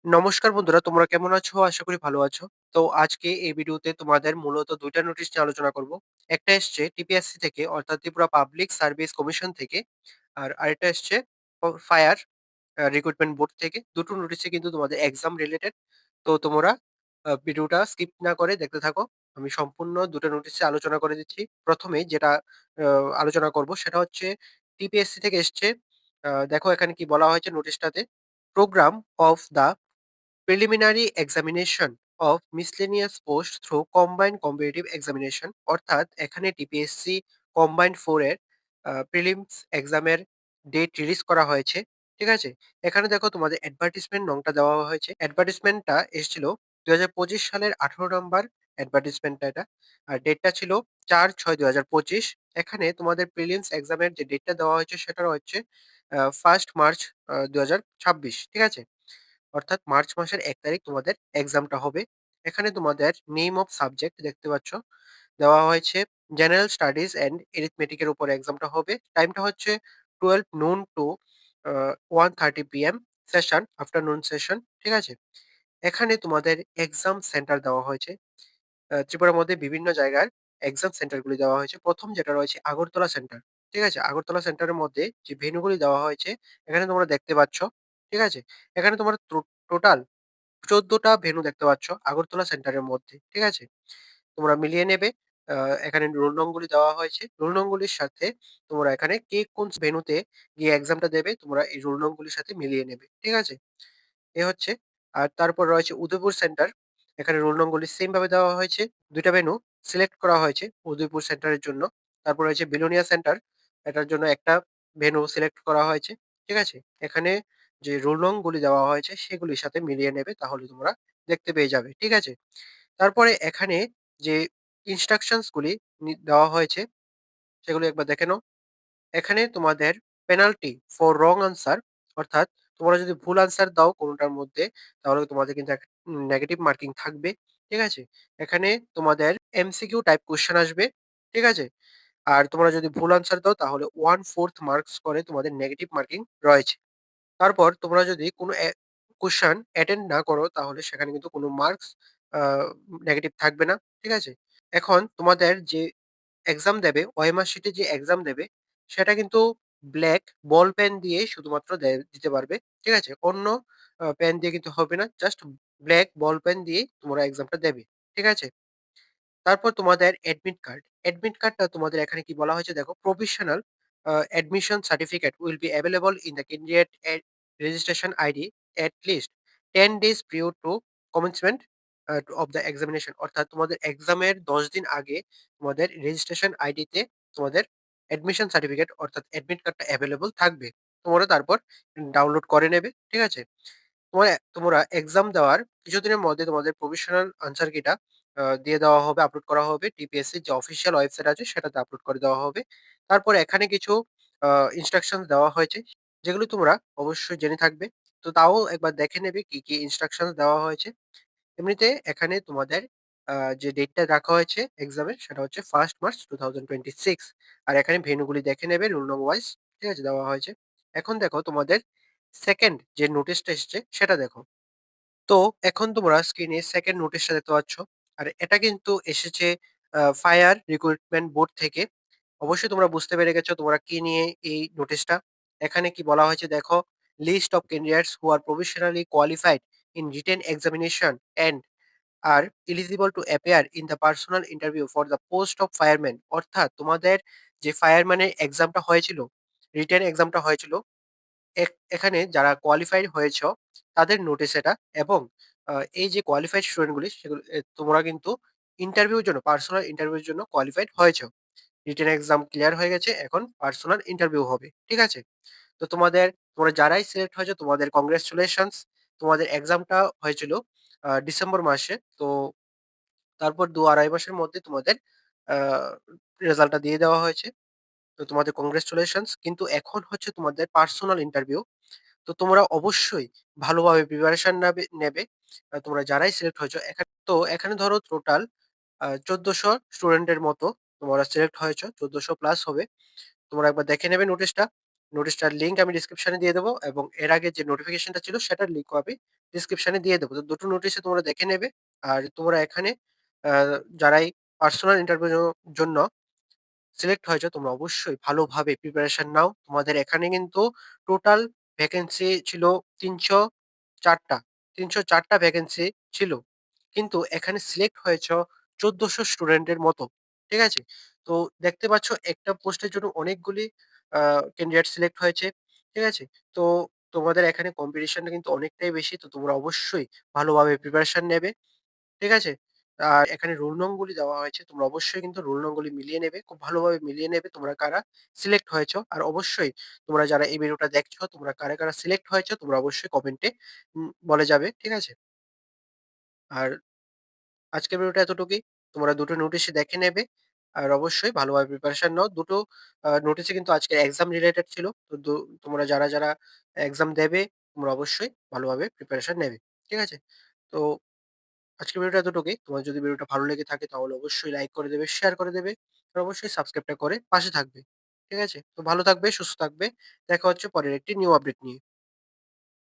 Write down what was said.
নমস্কার বন্ধুরা, তোমরা কেমন আছো? আশা করি ভালো আছো। তো আজকে এই ভিডিওতে তোমাদের মূলত ২ টা নোটিশ নিয়ে আলোচনা করব। একটা এসছে টিপিএসসি থেকে অর্থাৎ ত্রিপুরা পাবলিক সার্ভিস কমিশন থেকে। আর আরেকটা এসছে ফায়ার রিক্রুটমেন্ট বোর্ড থেকে। দুটো নোটিশই কিন্তু তোমাদের এক্সাম রিলেটেড। তো তোমরা ভিডিওটা স্কিপ না করে দেখতে থাকো। আমি সম্পূর্ণ ২ টা নোটিশে আলোচনা করে দিচ্ছি। ১ম এই যেটা আ আলোচনা করব সেটা হচ্ছে টিপিএসসি থেকে এসছে। দেখো এখানে কি বলা হয়েছে নোটিশটাতে, programme of the preliminary examination of miscellaneous post through combined competitive examination, অর্থাৎ এখানে টিপিএসসি কম্বাইন্ড 4 এর প্রিলিমস এক্সামের ডেট রিলিজ করা হয়েছে। ঠিক আছে? এখানে দেখো তোমাদের অ্যাডভার্টাইজমেন্ট নংটা দেওয়া হয়েছে। অ্যাডভার্টাইজমেন্টটা এসেছিল ২০২৫ সালের ১৮ নাম্বার অ্যাডভার্টাইজমেন্টটা এটা। আর ডেটটা ছিল ৪/৬/২০২৫। এখানে তোমাদের প্রিলিমস এক্সামের যে ডেটটা দেওয়া হয়েছে সেটা হচ্ছে 1 মার্চ ২০২৬। ঠিক আছে? অর্থাৎ মার্চ মাসের ১ তারিখ তোমাদের এক্সামটা হবে। এখানে তোমাদের নেম অফ সাবজেক্ট দেখতে পাচ্ছ। দেওয়া হয়েছে জেনারেল স্টাডিজ অ্যান্ড এরিথমেটিক এর উপর এক্সামটা হবে। টাইমটা হচ্ছে 12 noon to 1:30 PM session, afternoon session. ঠিক আছে? এখানে তোমাদের এক্সাম সেন্টার দেওয়া হয়েছে। ত্রিপুরার মধ্যে বিভিন্ন জায়গার এক্সাম সেন্টারগুলি দেওয়া হয়েছে। ১ম যেটা রয়েছে আগরতলা সেন্টার। ঠিক আছে? আগরতলা সেন্টারের মধ্যে যে ভেন্যুগুলি দেওয়া হয়েছে এখানে তোমরা দেখতে পাচ্ছ। ঠিক আছে? এখানে তোমার টোটাল ১৪ টা ভেন্যু দেখতে পাচ্ছ আগরতলা সেন্টারের মধ্যে। ঠিক আছে? তোমরা মিলিয়ে নেবে। আ এখানে রোল নংগুলি দেওয়া হয়েছে। রোল নংগুলির সাথে তোমরা এখানে কে কোন ভেন্যুতে গিয়ে এক্সামটা দেবে তোমরা এই রোল নংগুলির সাথে মিলিয়ে নেবে। ঠিক আছে? এ হচ্ছে। আর তারপর রয়েছে উদয়পুর সেন্টার। এখানে রোল নংগুলি সেম ভাবে দেওয়া হয়েছে। ২ টা ভেন্যু সিলেক্ট করা হয়েছে উদয়পুর সেন্টারের জন্য। তারপর রয়েছে বিলোনিয়া সেন্টার। এটার জন্য একটা ভেন্যু সিলেক্ট করা হয়েছে। ঠিক আছে? এখানে যে রোল নংগুলি দেওয়া হয়েছে সেগুলির সাথে মিলিয়ে নেবে, তাহলে তোমরা দেখতে পেয়ে যাবে। ঠিক আছে? তারপরে এখানে যে ইনস্ট্রাকশনস গুলি দেওয়া হয়েছে সেগুলো একবার দেখে নাও। এখানে তোমাদের পেনাল্টি ফর রং আনসার, অর্থাৎ তোমরা যদি ভুল আনসার দাও কোনটার মধ্যে তাহলে তোমাদের কিন্তু নেগেটিভ মার্কিং থাকবে। ঠিক আছে? এখানে তোমাদের এমসিকিউ টাইপ কোয়েশ্চেন আসবে। ঠিক আছে? আর তোমরা যদি ভুল আনসার দাও তাহলে 1/4 মার্কস করে তোমাদের নেগেটিভ মার্কিং রয়েছে। তারপর তোমরা যদি কোনো কোয়েশ্চেন অ্যাটেন্ড না করো তাহলে সেখানে কিন্তু কোনো মার্কস আ নেগেটিভ থাকবে না। ঠিক আছে? এখন তোমাদের যে এক্সাম দেবে, ওএমআর শিটে যে এক্সাম দেবে সেটা কিন্তু ব্লাক বল পেন দিয়ে শুধুমাত্র দিতে পারবে। ঠিক আছে? অন্য পেন দিয়ে কিন্তু হবে না। জাস্ট ব্লাক বল পেন দিয়েই তোমরা এক্সামটা দেবে। ঠিক আছে? তারপর তোমাদের অ্যাডমিট কার্ড। অ্যাডমিট কার্ডটা তোমাদের এখানে কি বলা হয়েছে দেখো, provisional admission certificate will be available in the candidate registration ID at least 10 days prior two commencement of the examination, অর্থাৎ তোমাদের এক্সামের ১০ দিন আগে তোমাদের রেজিস্ট্রেশন আইডিতে তোমাদের অ্যাডমিশন সার্টিফিকেট অর্থাৎ অ্যাডমিট কার্ডটা এভেইলেবল থাকবে। তোমরা তারপর ডাউনলোড করে নেবে। ঠিক আছে? তোমরা এক্সাম দেওয়ার কিছুদিনের মধ্যে তোমাদের প্রভিশনাল আনসার কিটা দিয়ে দেওয়া হবে, আপলোড করা হবে। টিপিএসসির যে অফিসিয়াল ওয়েবসাইট আছে সেটাতে আপলোড করে দেওয়া হবে। তারপর এখানে কিছু আ ইনস্ট্রাকশনস দেওয়া হয়েছে, যেগুলো তোমরা অবশ্যই জেনে থাকবে। তো তাও একবার দেখে নেবে কি, কি ইনস্ট্রাকশনস দেওয়া হয়েছে। এমনিতে এখানে তোমাদের আ যে ডেটটা রাখা হয়েছে এক্সামের সেটা হচ্ছে 1 মার্চ 2026। আর এখানে ভেন্যুগুলি দেখে নেবে রোল নং ওয়াইজ। ঠিক আছে? দেওয়া হয়েছে। এখন দেখো তোমাদের 2nd যে নোটিশটা এসছে সেটা দেখো। তো এখন তোমরা স্ক্রিনে 2nd নোটিশটা দেখতে পাচ্ছ। আর এটা কিন্তু এসেছে ফায়ার রিক্রুটমেন্ট বোর্ড থেকে। অবশ্যই তোমরা বুঝতে পেরে গেছো তোমরা কি নিয়ে এই নোটিশটা। এখানে কি বলা হয়েছে দেখো, list of candidates who are provisionally qualified in written examination and are eligible to appear in the personal interview for the post of fireman, অর্থাৎ তোমাদের যে ফায়ারম্যানের এক্সামটা হয়েছিল, রিটেন এক্সামটা হয়েছিল, এখানে যারা কোয়ালিফাইড হয়েছ তাদের নোটিশ এটা। এবং এই যে কোয়ালিফাইড স্টুডেন্ট গুলি সেগুলো তোমরা কিন্তু ইন্টারভিউর জন্য পার্সোনাল ইন্টারভিউর জন্য কোয়ালিফাইড হয়েছ। রিটেন এক্সাম ক্লিয়ার হয়ে গেছে, এখন পার্সোনাল ইন্টারভিউ হবে। ঠিক আছে? তো তোমরা যারাই সিলেক্ট হয়েছো তোমাদের কংগ্রাচুলেশনস। তোমাদের এক্সামটা হয়েছিল ডিসেম্বর মাসে। তো তারপর ২-২.৫ মাসের মধ্যে তোমাদের আ রেজাল্টটা দিয়ে দেওয়া হয়েছে। তো তোমাদের কংগ্রাচুলেশনস। কিন্তু এখন হচ্ছে তোমাদের পার্সোনাল ইন্টারভিউ। তো তোমরা অবশ্যই ভালোভাবে প্রিপারেশন নেবে। তোমরা যারাই সিলেক্ট হয়েছো এখানে ধরো টোটাল ১৪০০ স্টুডেন্টের মতো তোমরা সিলেক্ট হয়েছো। ১৪০০ প্লাস হবে। তোমরা একবার দেখে নেবে নোটিশটা। নোটিশটার লিঙ্ক আমি ডেসক্রিপশনে দিয়ে দেবো এবং এর আগে যে নোটিফিকেশনটা ছিল সেটার লিঙ্কও আমি ডেসক্রিপশনে দিয়ে দেবো। তো দুটো নোটিশই তোমরা দেখে নেবে। আর তোমরা এখানে আ যারাই পার্সোনাল ইন্টারভিউর জন্য সিলেক্ট হয়েছো তোমরা অবশ্যই ভালোভাবে প্রিপারেশন নাও। তোমাদের এখানে কিন্তু টোটাল ভ্যাকেন্সি ছিল ৩০৪ টা। ৩০৪ টা ভ্যাকেন্সি ছিল। কিন্তু এখানে সিলেক্ট হয়েছ ১৪০০ স্টুডেন্টের মতো। ঠিক আছে? তো দেখতে পাচ্ছ একটা পোস্টের জন্য অনেকগুলি আ ক্যান্ডিডেট সিলেক্ট হয়েছে। ঠিক আছে? তো তোমাদের এখানে কম্পিটিশনটা কিন্তু অনেকটাই বেশি। তো তোমরা অবশ্যই ভালোভাবে প্রিপারেশন নেবে। ঠিক আছে? আর এখানে রোল নংগুলি দেওয়া হয়েছে। তোমরা অবশ্যই কিন্তু রোল নংগুলি মিলিয়ে নেবে। খুব ভালোভাবে মিলিয়ে নেবে তোমরা কারা সিলেক্ট হয়েছো। আর অবশ্যই তোমরা যারা এই ভিডিওটা দেখছো তোমরা কারা সিলেক্ট হয়েছো তোমরা অবশ্যই কমেন্টে বলে যাবে। ঠিক আছে? আর আজকের ভিডিওটা এতটুকুই। তোমরা দুটো নোটিশই দেখে নেবে। আর অবশ্যই ভালোভাবে প্রিপারেশন নাও। দুটো নোটিশই কিন্তু আজকে এক্সাম রিলেটেড ছিল। তো তোমরা যারা এক্সাম দেবে তোমরা অবশ্যই ভালোভাবে প্রিপারেশন নেবে। ঠিক আছে? তো আজকের ভিডিওটা এতটুকুই। তোমার যদি ভিডিওটা ভালো লেগে থাকে তাহলে অবশ্যই লাইক করে দেবে, শেয়ার করে দেবে। আর অবশ্যই সাবস্ক্রাইবটা করে পাশে থাকবে। ঠিক আছে? তো ভালো থাকবে, সুস্থ থাকবে। দেখা হচ্ছে পরের একটি নিউ আপডেট নিয়ে।